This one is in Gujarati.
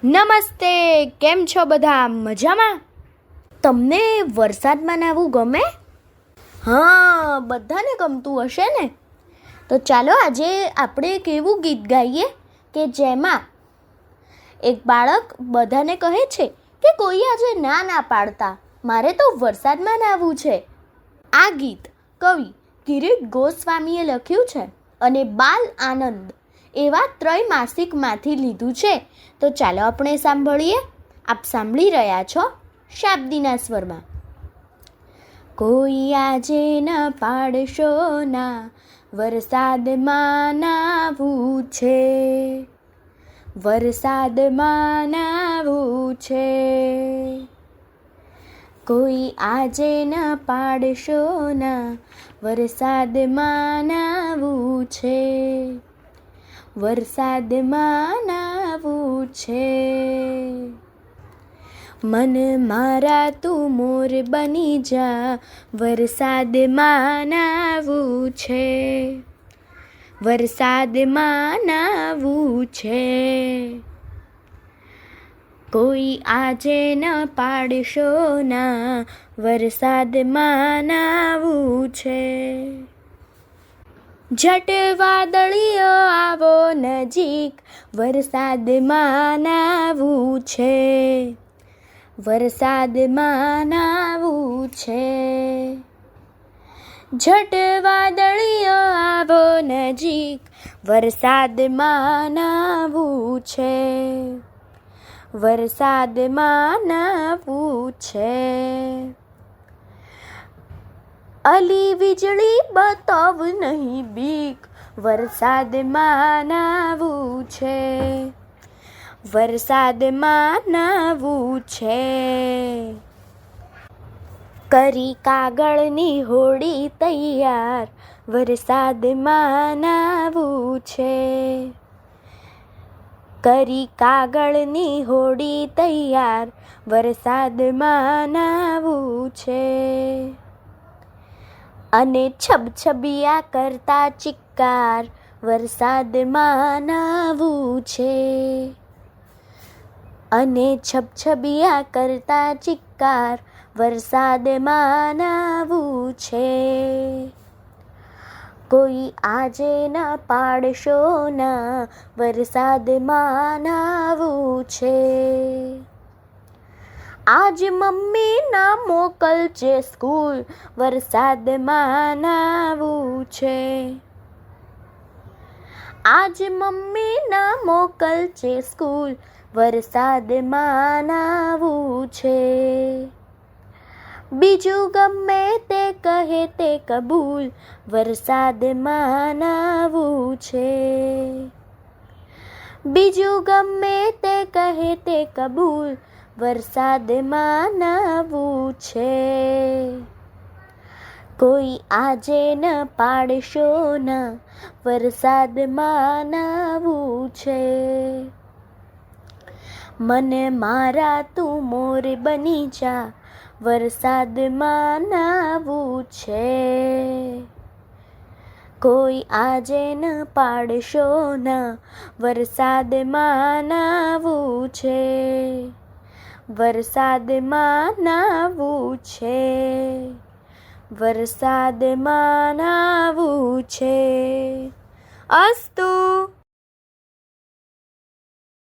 નમસ્તે, કેમ છો બધા? મજામાં? તમને વરસાદમાં નાહવું ગમે? હા, બધાને ગમતું હશે ને. તો ચાલો આજે આપણે એક એવું ગીત ગાઈએ કે જેમાં એક બાળક બધાને કહે છે કે કોઈ આજે ના પાડતા, મારે તો વરસાદમાં નાહવું છે. આ ગીત કવિ કિરીટ ગોસ્વામીએ લખ્યું છે અને બાલ આનંદ એવા ત્રૈમાસિકમાંથી લીધું છે. તો ચાલો આપણે સાંભળીએ. આપ સાંભળી રહ્યા છો શાબ્દીના સ્વરમાં. કોઈ આજે ન પાડશો ના, વરસાદમાં નાહવું છે, વરસાદમાં નાહવું છે. કોઈ આજે ન પાડશો ના, વરસાદમાં નાહવું છે, વરસાદમાં નાહવું છે. મન મારા તું મોર બની જા, વરસાદમાં નાહવું છે, વરસાદમાં નાહવું છે. કોઈ આજે ન પાડશો ના, વરસાદમાં નાહવું છે. ઝટ વાદળીઓ આવો નજીક, વરસાદમાં નાહવું છે, વરસાદમાં નાહવું છે. ઝટ વાદળીઓ આવો નજીક, વરસાદમાં નાહવું છે, વરસાદમાં નાહવું છે. અલી વીજળી બતાવ નહીં બીક, વરસાદમાં નાહવું છે, વરસાદમાં નાહવું છે. કરી કાગળની હોડી તૈયાર, વરસાદમાં નાહવું છે, કરી કાગળની હોડી તૈયાર, વરસાદમાં નાહવું છે. અને છબછબિયા કરતા ચિક્કાર, વરસાદમાં નાહવું છે, અને છબછબિયા કરતા ચિક્કાર, વરસાદમાં નાહવું છે. કોઈ આજે ના પાડશો ના, વરસાદમાં નાહવું છે. આજ મમ્મી ના મોકલજે સ્કૂલ, વરસાદમાં નાહવું છે. આજ મમ્મી ના મોકલજે સ્કૂલ, વરસાદમાં નાહવું છે. બીજું ગમે તે કહે તે કબૂલ, વરસાદમાં નાહવું છે. બીજું ગમે તે કહે તે કબૂલ, વરસાદમાં નાહવું છે. કોઈ આજે ન પાડશો ના, વરસાદમાં નાહવું છે. મને મારા તું મોર બની જા, વરસાદમાં નાહવું છે. કોઈ આજે ન પાડશો ના, વરસાદમાં નાહવું છે, વરસાદમાં નાહવું છે, વરસાદમાં નાહવું છે. અસ્તુ.